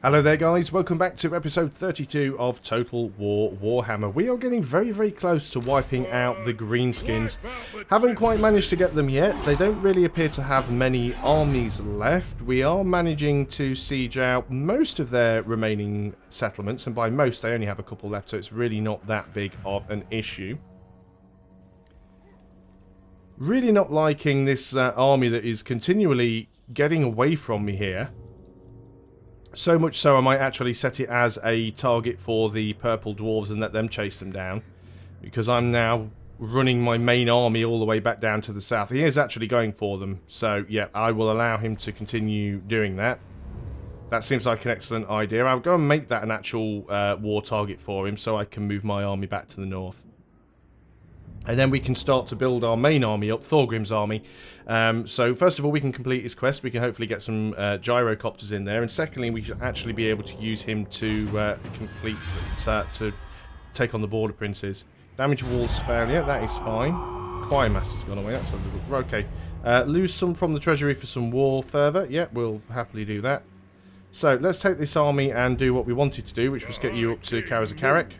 Hello there guys, welcome back to episode 32 of Total War Warhammer. We are getting very, very close to wiping out the greenskins. Haven't quite managed to get them yet. They don't really appear to have many armies left. We are managing to siege out most of their remaining settlements, and by most they only have a couple left, so it's really not that big of an issue. Really not liking this army that is continually getting away from me here. So much so I might actually set it as a target for the purple dwarves and let them chase them down. Because I'm now running my main army all the way back down to the south. He is actually going for them. So yeah, I will allow him to continue doing that. That seems like an excellent idea. I'll go and make that an actual war target for him so I can move my army back to the north. And then we can start to build our main army up, Thorgrim's army. So first of all, we can complete his quest. We can hopefully get some gyrocopters in there. And secondly, we should actually be able to use him to to take on the border princes. Damage walls failure, that is fine. Choir master's gone away, that's a little... Okay. Lose some from the treasury for some war further. Yeah, we'll happily do that. So let's take this army and do what we wanted to do, which was get you up to Karazakarik.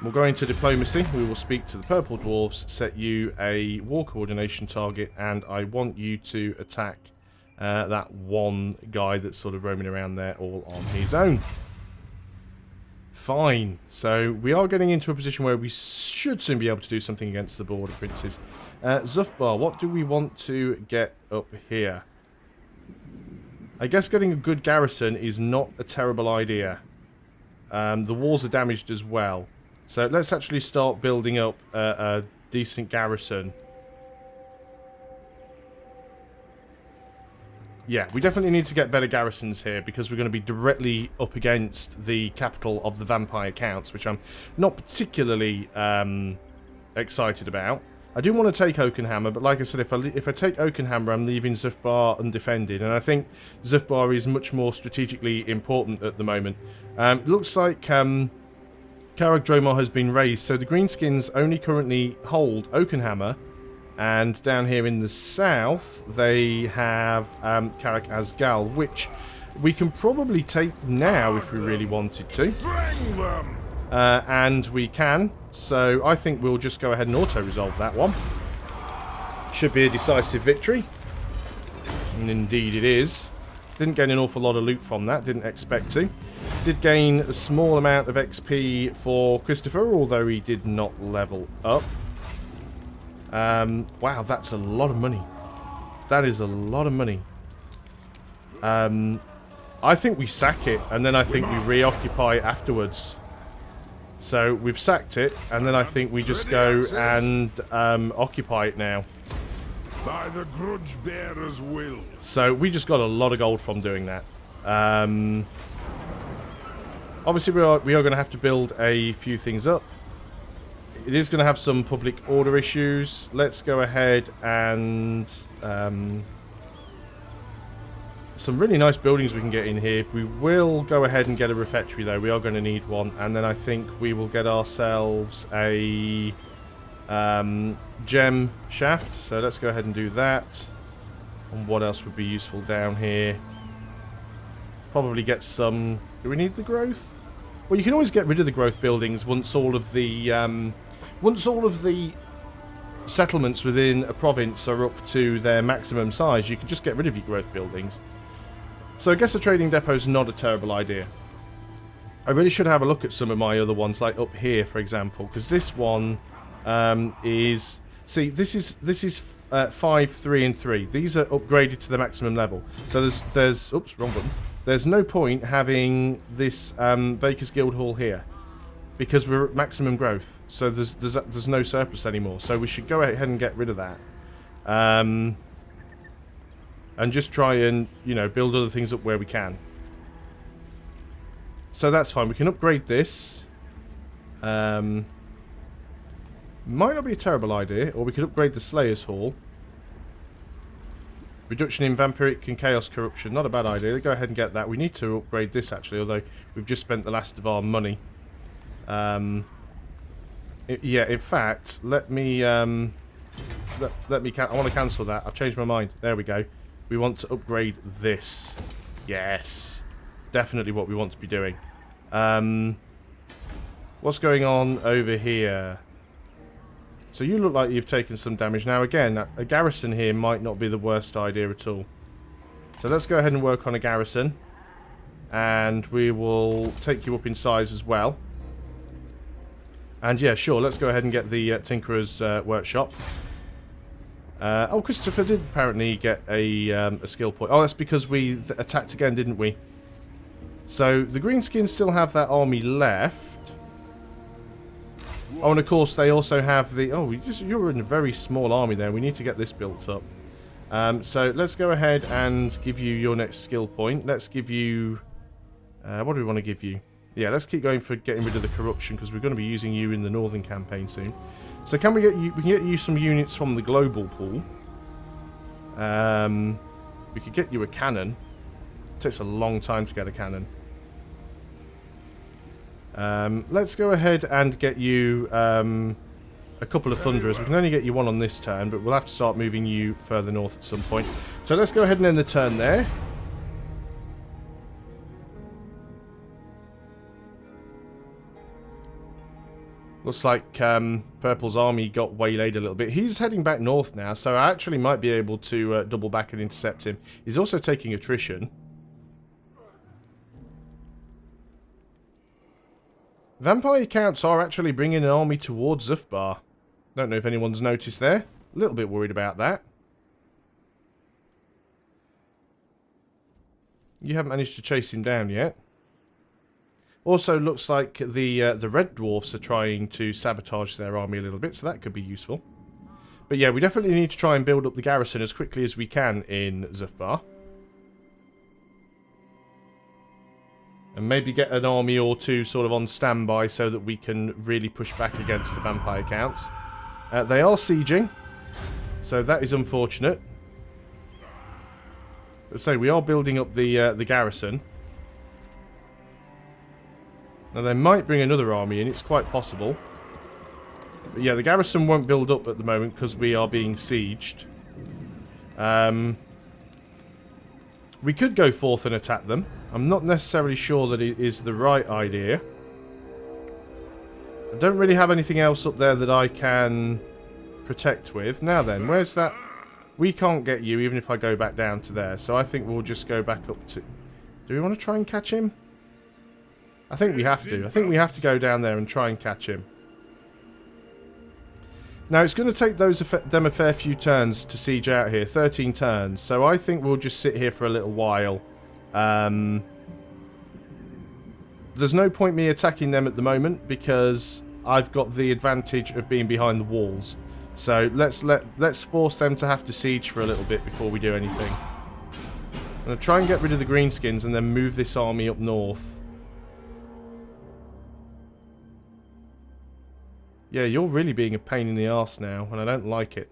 We'll go into diplomacy. We will speak to the purple dwarves, set you a war coordination target, and I want you to attack that one guy that's sort of roaming around there all on his own. Fine. So we are getting into a position where we should soon be able to do something against the border princes. Zufbar, what do we want to get up here? I guess getting a good garrison is not a terrible idea. The walls are damaged as well. So let's actually start building up a decent garrison. Yeah, we definitely need to get better garrisons here because we're going to be directly up against the capital of the vampire counts, which I'm not particularly excited about. I do want to take Oakenhammer, but like I said, if I take Oakenhammer, I'm leaving Zufbar undefended, and I think Zufbar is much more strategically important at the moment. It looks like... Caragdromar has been raised, so the greenskins only currently hold Oakenhammer, and down here in the south they have Karak Asgal, which we can probably take now if we really wanted to. And we can, so I think we'll just go ahead and auto-resolve that one. Should be a decisive victory, and indeed it is. Didn't gain an awful lot of loot from that, didn't expect to. Did gain a small amount of XP for Christopher, although he did not level up. Wow, that's a lot of money. That is a lot of money. I think we sack it, and then I think we reoccupy it afterwards. So we've sacked it, and then I think we just go and occupy it now. By the grudge bearer's will. So we just got a lot of gold from doing that. Obviously we are going to have to build a few things up. It is going to have some public order issues. Let's go ahead and some really nice buildings we can get in here. We will go ahead and get a refectory though. We are going to need one, and then I think we will get ourselves a gem shaft. So let's go ahead and do that. And what else would be useful down here? Probably get some... Do we need the growth? Well, you can always get rid of the growth buildings once all of the settlements within a province are up to their maximum size. You can just get rid of your growth buildings. So I guess a trading depot is not a terrible idea. I really should have a look at some of my other ones, like up here, for example, because this one is... See, this is 5, 3, and 3. These are upgraded to the maximum level. So there's oops, wrong button. There's no point having this Baker's Guild Hall here because we're at maximum growth. So there's no surplus anymore. So we should go ahead and get rid of that, and just try and build other things up where we can. So that's fine. We can upgrade this. Might not be a terrible idea, or we could upgrade the Slayer's Hall. Reduction in vampiric and chaos corruption, not a bad idea. Go ahead and get that. We need to upgrade this actually, although we've just spent the last of our money. Yeah, in fact, let me. I want to cancel that. I've changed my mind. There we go. We want to upgrade this. Yes. definitely what we want to be doing. What's going on over here? So you look like you've taken some damage. Now again, a garrison here might not be the worst idea at all. So let's go ahead and work on a garrison. And we will take you up in size as well. And yeah, sure, let's go ahead and get the Tinkerer's workshop. Oh, Christopher did apparently get a skill point. Oh, that's because we attacked again, didn't we? So the Greenskins still have that army left. Oh, and of course they also have the... Oh, you're in a very small army there. We need to get this built up. So let's go ahead and give you your next skill point. Let's give you... what do we want to give you? Yeah, let's keep going for getting rid of the corruption, because we're going to be using you in the northern campaign soon. So can we get you... We can get you some units from the global pool. We could get you a cannon. It takes a long time to get a cannon. Let's go ahead and get you a couple of Thunderers. We can only get you one on this turn, but we'll have to start moving you further north at some point. So let's go ahead and end the turn there. Looks like Purple's army got waylaid a little bit. He's heading back north now, so I actually might be able to double back and intercept him. He's also taking attrition. Vampire Counts are actually bringing an army towards Zufbar. Don't know if anyone's noticed there. A little bit worried about that. You haven't managed to chase him down yet. Also looks like the Red Dwarfs are trying to sabotage their army a little bit, so that could be useful. But yeah, we definitely need to try and build up the garrison as quickly as we can in Zufbar. And maybe get an army or two sort of on standby so that we can really push back against the Vampire Counts. They are sieging, so that is unfortunate. Let's say we are building up the garrison. Now they might bring another army in, it's quite possible. But yeah, the garrison won't build up at the moment because we are being sieged. We could go forth and attack them. I'm not necessarily sure that it is the right idea. I don't really have anything else up there that I can protect with. Now then, where's that? We can't get you even if I go back down to there. So I think we'll just go back up to... Do we want to try and catch him? I think we have to. I think we have to go down there and try and catch him. Now, it's going to take them a fair few turns to siege out here. 13 turns. So I think we'll just sit here for a little while. There's no point me attacking them at the moment because I've got the advantage of being behind the walls. So let's force them to have to siege for a little bit before we do anything. I'm going to try and get rid of the Greenskins and then move this army up north. Yeah, you're really being a pain in the arse now, and I don't like it.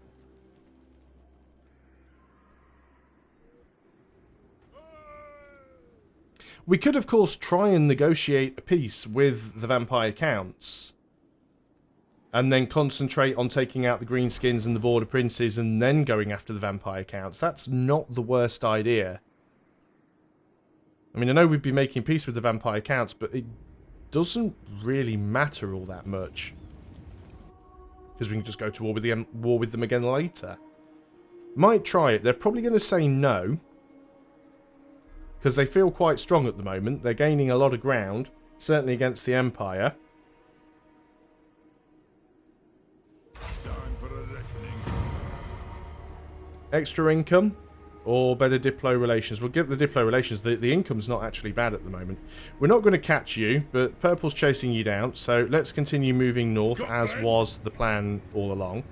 We could, of course, try and negotiate a peace with the Vampire Counts. And then concentrate on taking out the Greenskins and the Border Princes and then going after the Vampire Counts. That's not the worst idea. I mean, I know we'd be making peace with the Vampire Counts, but it doesn't really matter all that much. Because we can just go to war with them again later. Might try it. They're probably going to say no. Because they feel quite strong at the moment. They're gaining a lot of ground. Certainly against the Empire. Time for a reckoning. Extra income. Or better Diplo relations. We'll give the Diplo relations. The income's not actually bad at the moment. We're not going to catch you, but Purple's chasing you down. So let's continue moving north, as was the plan all along.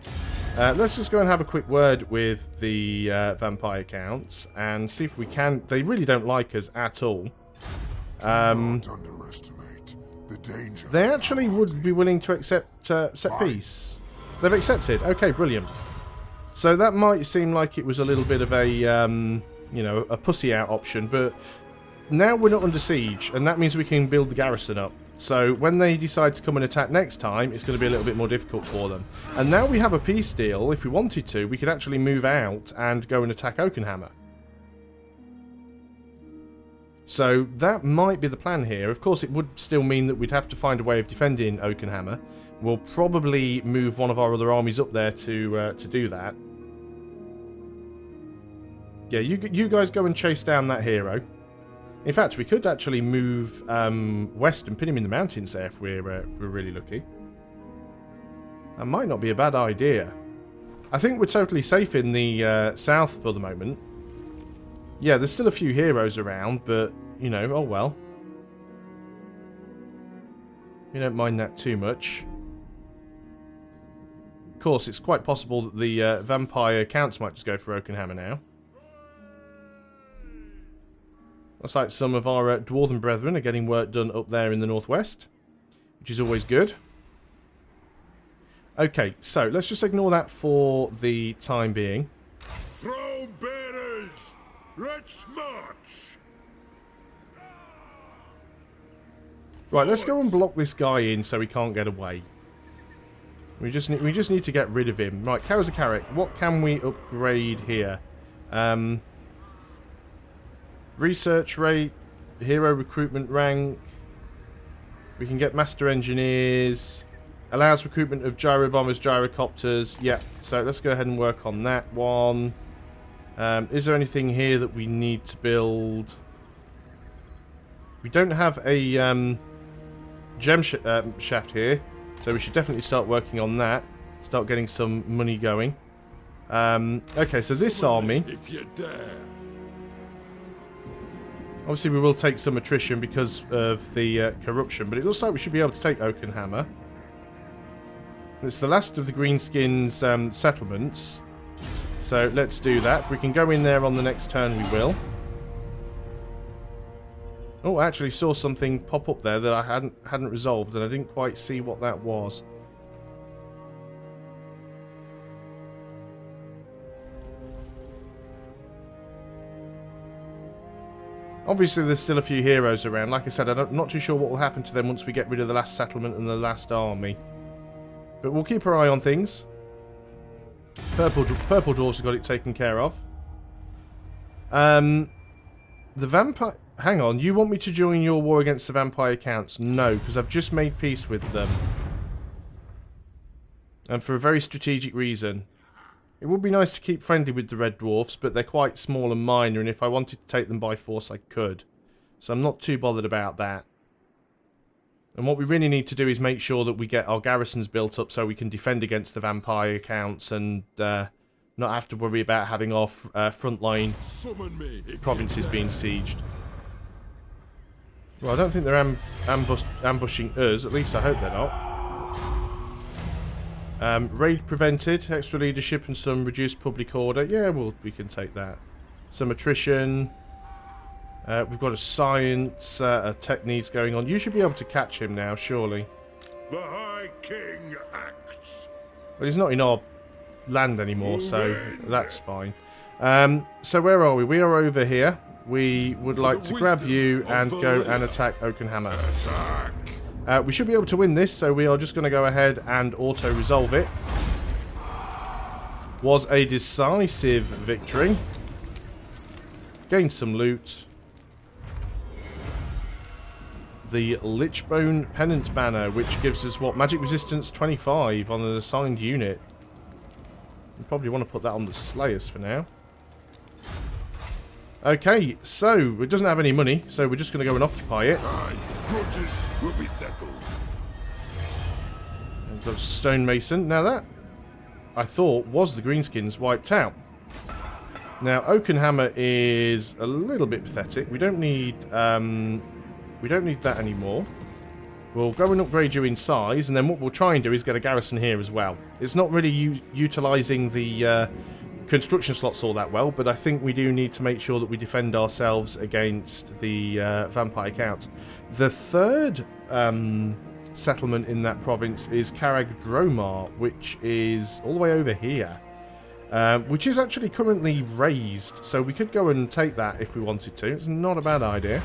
Let's just go and have a quick word with the Vampire Counts and see if we can... They really don't like us at all. Don't underestimate the danger. They actually would be willing to accept set peace. They've accepted. Okay, brilliant. So that might seem like it was a little bit of a, you know, a pussy out option, but now we're not under siege, and that means we can build the garrison up. So when they decide to come and attack next time, it's going to be a little bit more difficult for them. And now we have a peace deal. If we wanted to, we could actually move out and go and attack Oakenhammer. So that might be the plan here. Of course, it would still mean that we'd have to find a way of defending Oakenhammer. We'll probably move one of our other armies up there to do that. Yeah, you guys go and chase down that hero. In fact, we could actually move west and pin him in the mountains there if we're really lucky. That might not be a bad idea. I think we're totally safe in the south for the moment. Yeah, there's still a few heroes around, but, you know, oh well. We don't mind that too much. Of course, it's quite possible that the vampire counts might just go for Oakenhammer now. Looks like some of our Dwarfen brethren are getting work done up there in the northwest, which is always good. Okay, so let's just ignore that for the time being. Throw bearers! Let's march! Right, let's go and block this guy in so he can't get away. We just need to get rid of him. Right, Karazakarik, what can we upgrade here? Research rate, hero recruitment rank. We can get master engineers. Allows recruitment of gyro bombers, gyrocopters. Yeah, so let's go ahead and work on that one. Is there anything here that we need to build? We don't have a gem shaft here, so we should definitely start working on that. Start getting some money going. Okay, so this army. If you dare. Obviously, we will take some attrition because of the corruption, but it looks like we should be able to take Oakenhammer. It's the last of the Greenskins settlements, so let's do that. If we can go in there on the next turn, we will. Oh, I actually saw something pop up there that I hadn't resolved, and I didn't quite see what that was. Obviously, there's still a few heroes around. Like I said, I'm not too sure what will happen to them once we get rid of the last settlement and the last army. But we'll keep our eye on things. Purple Dwarfs have got it taken care of. The vampire... Hang on, you want me to join your war against the vampire counts? No, because I've just made peace with them. And for a very strategic reason. It would be nice to keep friendly with the Red Dwarfs, but they're quite small and minor, and if I wanted to take them by force, I could. So I'm not too bothered about that. And what we really need to do is make sure that we get our garrisons built up so we can defend against the vampire counts and not have to worry about having our frontline provinces being sieged. Well, I don't think they're ambushing us, at least I hope they're not. Raid prevented, extra leadership and some reduced public order. Yeah, we can take that. Some attrition. We've got a science, a tech needs going on. You should be able to catch him now, surely. The High King acts. Well, he's not in our land anymore, so that's fine. So where are we? We are over here. We would like to grab you and go and attack Oakenhammer. Attack. We should be able to win this, so we are just going to go ahead and auto-resolve it. Was a decisive victory. Gained some loot. The Lichbone Pennant Banner, which gives us, what, magic resistance 25 on an assigned unit. We probably want to put that on the Slayers for now. Okay, so it doesn't have any money, so we're just going to go and occupy it. Grudges will be settled. We've got a stonemason. Now that, I thought, was the Greenskins wiped out. Now Oakenhammer is a little bit pathetic. We don't need that anymore. We'll go and upgrade you in size, and then what we'll try and do is get a garrison here as well. It's not really utilising the construction slots all that well, but I think we do need to make sure that we defend ourselves against the vampire counts. The third settlement in that province is Karag Dromar, which is all the way over here, which is actually currently raised, so we could go and take that if we wanted to. It's not a bad idea.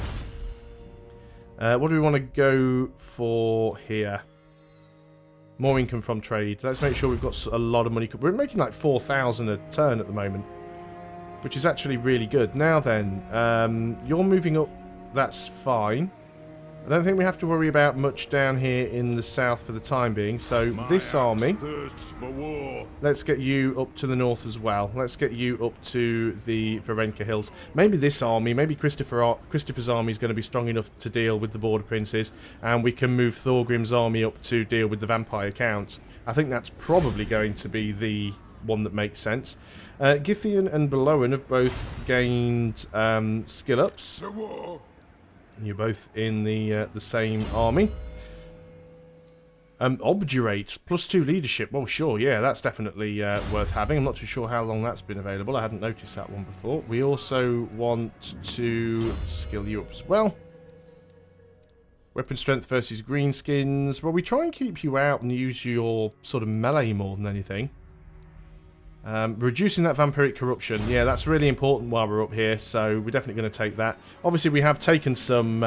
What do we want to go for here? More income from trade. Let's make sure we've got a lot of money. We're making like 4,000 a turn at the moment, which is actually really good. Now then, you're moving up that's fine. I don't think we have to worry about much down here in the south for the time being. So this army, let's get you up to the north as well. Let's get you up to the Varenka Hills. Maybe this army, maybe Christopher's army is going to be strong enough to deal with the Border Princes, and we can move Thorgrim's army up to deal with the Vampire Counts. I think that's probably going to be the one that makes sense. Githian and Belowan have both gained skill ups. You're both in the same army. Obdurate, +2 leadership. Well, sure, yeah, that's definitely worth having. I'm not too sure how long that's been available. I hadn't noticed that one before. We also want to skill you up as well. Weapon strength versus greenskins. Well, we try and keep you out and use your sort of melee more than anything. Reducing that vampiric corruption. Yeah, that's really important while we're up here, so we're definitely going to take that. Obviously, we have taken some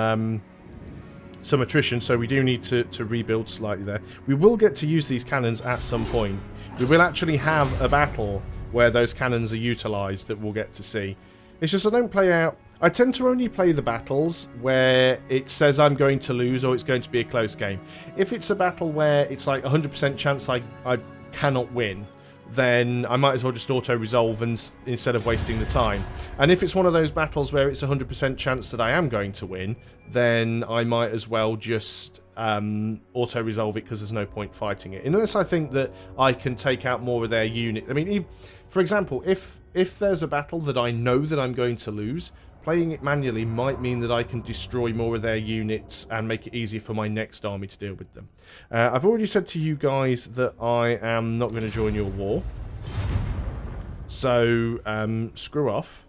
attrition, so we do need to rebuild slightly there. We will get to use these cannons at some point. We will actually have a battle where those cannons are utilised that we'll get to see. It's just I don't play out... I tend to only play the battles where it says I'm going to lose or it's going to be a close game. If it's a battle where it's like 100% chance I cannot win, then I might as well just auto-resolve instead of wasting the time. And if it's one of those battles where it's 100% chance that I am going to win, then I might as well just auto-resolve it because there's no point fighting it. Unless I think that I can take out more of their unit. I mean, for example, if there's a battle that I know that I'm going to lose, playing it manually might mean that I can destroy more of their units and make it easier for my next army to deal with them. I've already said to you guys that I am not going to join your war. So, screw off.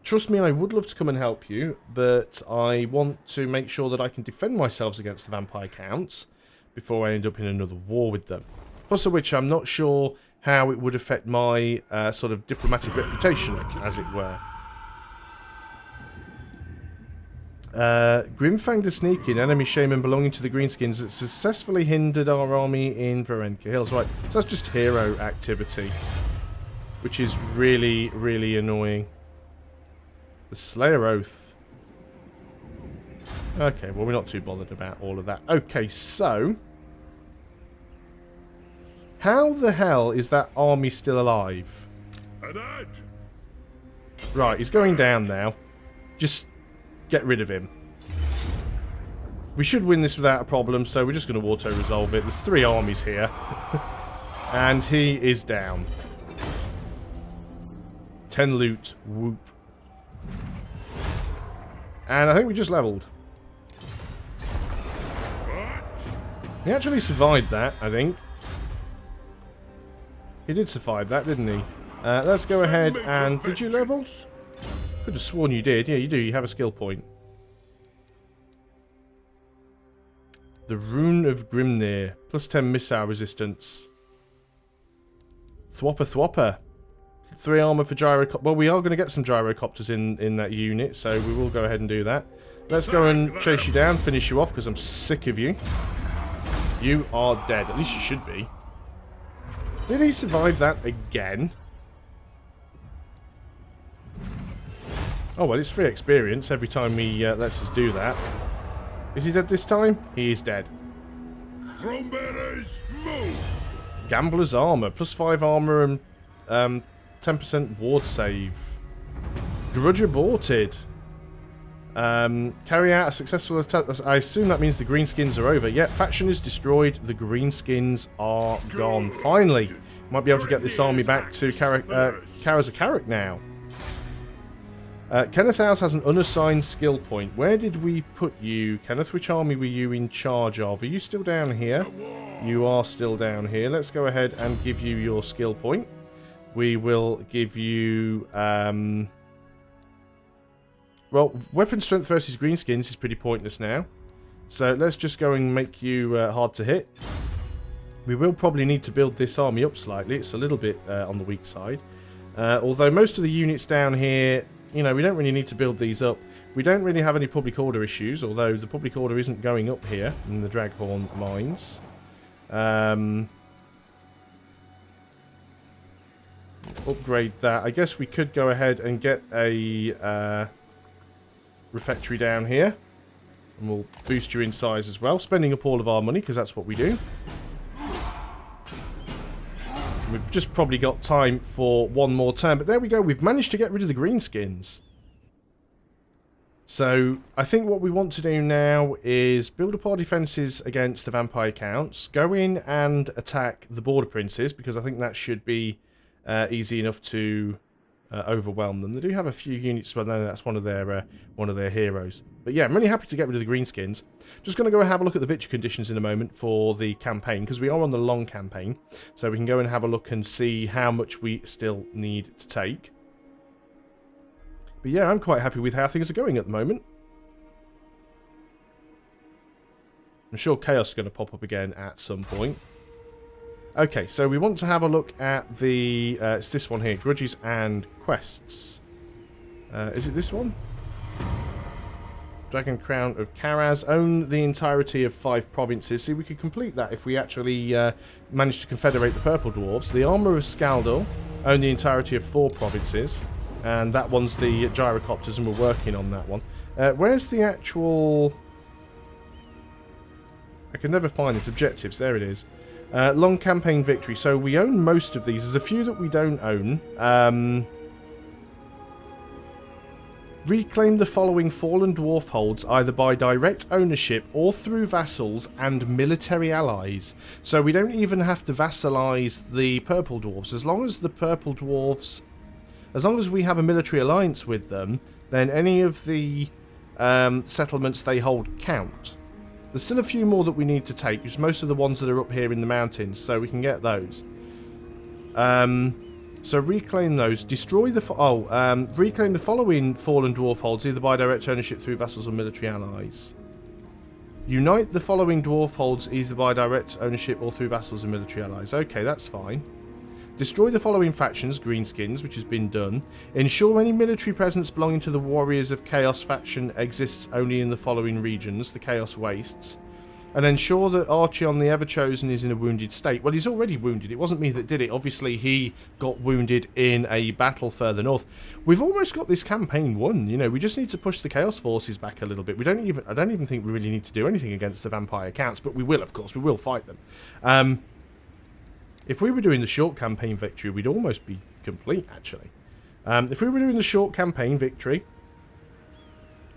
Trust me, I would love to come and help you, but I want to make sure that I can defend myself against the Vampire Counts before I end up in another war with them. Plus of which I'm not sure how it would affect my sort of diplomatic reputation, as it were. Grimfang to sneak in, enemy shaman belonging to the Greenskins that successfully hindered our army in Varenka Hills. Right, so that's just hero activity, which is really, really annoying. The Slayer Oath. Okay, well, we're not too bothered about all of that. Okay, so how the hell is that army still alive? Right, he's going down now. Just get rid of him. We should win this without a problem, so we're just going to auto-resolve it. There's 3 armies here. And he is down. 10 loot. Whoop. And I think we just leveled. He actually survived that, I think. He did survive that, didn't he? Let's go ahead and... Did you level? Could have sworn you did. Yeah, you do. You have a skill point. The Rune of Grimnir. +10 missile resistance. Thwopper. 3 armor for gyrocopter. Well, we are going to get some gyrocopters in that unit, so we will go ahead and do that. Let's go and chase you down, finish you off, because I'm sick of you. You are dead. At least you should be. Did he survive that again? Oh, well, it's free experience every time he lets us do that. Is he dead this time? He is dead. Thronebearers, move! Gambler's armor. +5 armor and 10% ward save. Grudge aborted. Carry out a successful attack. I assume that means the greenskins are over. Yep, faction is destroyed. The greenskins are gone. Finally, might be able to get this army back to Karazakarik now. Kenneth House has an unassigned skill point. Where did we put you, Kenneth? Which army were you in charge of? Are you still down here? You are still down here. Let's go ahead and give you your skill point. We will give you... well, weapon strength versus greenskins is pretty pointless now. So let's just go and make you hard to hit. We will probably need to build this army up slightly. It's a little bit on the weak side. Although most of the units down here... You know, we don't really need to build these up. We don't really have any public order issues, although the public order isn't going up here in the Draghorn mines. Upgrade that. I guess we could go ahead and get a refectory down here. And we'll boost you in size as well, spending up all of our money, because that's what we do. We've just probably got time for one more turn, but there we go. We've managed to get rid of the greenskins. So, I think what we want to do now is build up our defences against the vampire counts, go in and attack the border princes, because I think that should be easy enough to overwhelm them. They do have a few units, well, no, that's one of their heroes. But yeah, I'm really happy to get rid of the greenskins. Just going to go and have a look at the victory conditions in a moment for the campaign, because we are on the long campaign, so we can go and have a look and see how much we still need to take. But yeah, I'm quite happy with how things are going at the moment. I'm sure chaos is going to pop up again at some point. Okay, so we want to have a look at the... it's this one here, Grudges and Quests. Is it this one? Dragon Crown of Karaz. Own the entirety of 5 provinces. See, we could complete that if we actually managed to confederate the Purple Dwarves. The Armour of Skaldor. Own the entirety of 4 provinces. And that one's the gyrocopters, and we're working on that one. Where's the actual... I can never find its objectives. There it is. Long campaign victory. So we own most of these. There's a few that we don't own. Reclaim the following fallen dwarf holds either by direct ownership or through vassals and military allies. So we don't even have to vassalize the purple dwarves. As long as the purple dwarves... As long as we have a military alliance with them, then any of the settlements they hold count. There's still a few more that we need to take, which most of the ones that are up here in the mountains, so we can get those. So reclaim those. Destroy the... reclaim the following fallen dwarf holds, either by direct ownership through vassals or military allies. Unite the following dwarf holds, either by direct ownership or through vassals and military allies. Okay, that's fine. Destroy the following factions, greenskins, which has been done. Ensure any military presence belonging to the Warriors of Chaos faction exists only in the following regions, the Chaos Wastes. And ensure that Archeon the Everchosen is in a wounded state. Well, he's already wounded. It wasn't me that did it. Obviously, he got wounded in a battle further north. We've almost got this campaign won. You know, we just need to push the Chaos Forces back a little bit. I don't even think we really need to do anything against the vampire counts, but we will, of course. We will fight them. If we were doing the short campaign victory, we'd almost be complete, actually. If we were doing the short campaign victory,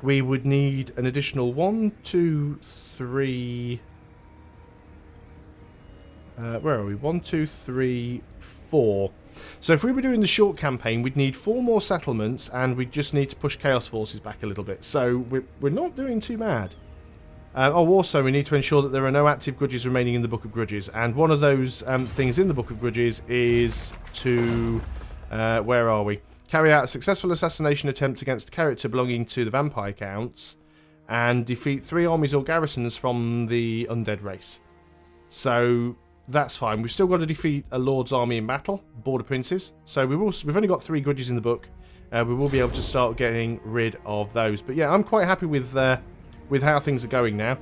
we would need an additional 1, 2, 3... where are we? 1, 2, 3, 4. So if we were doing the short campaign, we'd need 4 more settlements, and we'd just need to push Chaos Forces back a little bit. So we're not doing too bad. Also, we need to ensure that there are no active grudges remaining in the Book of Grudges. And one of those things in the Book of Grudges is to... where are we? Carry out a successful assassination attempt against a character belonging to the vampire counts. And defeat 3 armies or garrisons from the undead race. So, that's fine. We've still got to defeat a lord's army in battle. Border princes. So, we've only got 3 grudges in the book. We will be able to start getting rid of those. But yeah, I'm quite happy with how things are going now.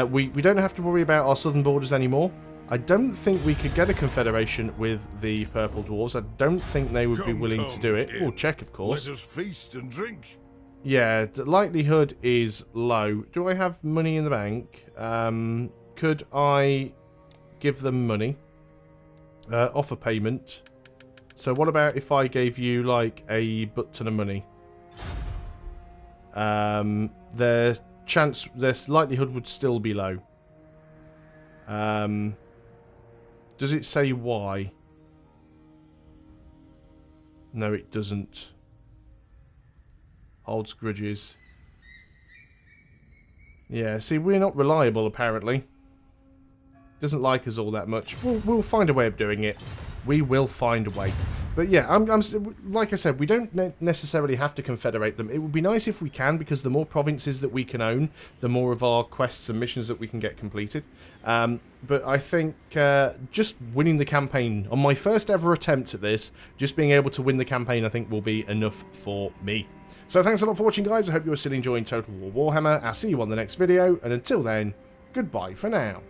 We don't have to worry about our southern borders anymore. I don't think we could get a confederation with the purple dwarves. I don't think they would be willing to do it. We'll check, of course. Let us feast and drink. Yeah, the likelihood is low. Do I have money in the bank? Could I give them money? Offer payment. So what about if I gave you like a butt ton of money? Their likelihood would still be low. Does it say why? No, it doesn't. Holds grudges. Yeah, see, we're not reliable, apparently. Doesn't like us all that much. We'll find a way of doing it. We will find a way. But yeah, I'm like I said, we don't necessarily have to confederate them. It would be nice if we can, because the more provinces that we can own, the more of our quests and missions that we can get completed. But I think just winning the campaign, on my first ever attempt at this, just being able to win the campaign, I think will be enough for me. So thanks a lot for watching, guys. I hope you're still enjoying Total War Warhammer. I'll see you on the next video, and until then, goodbye for now.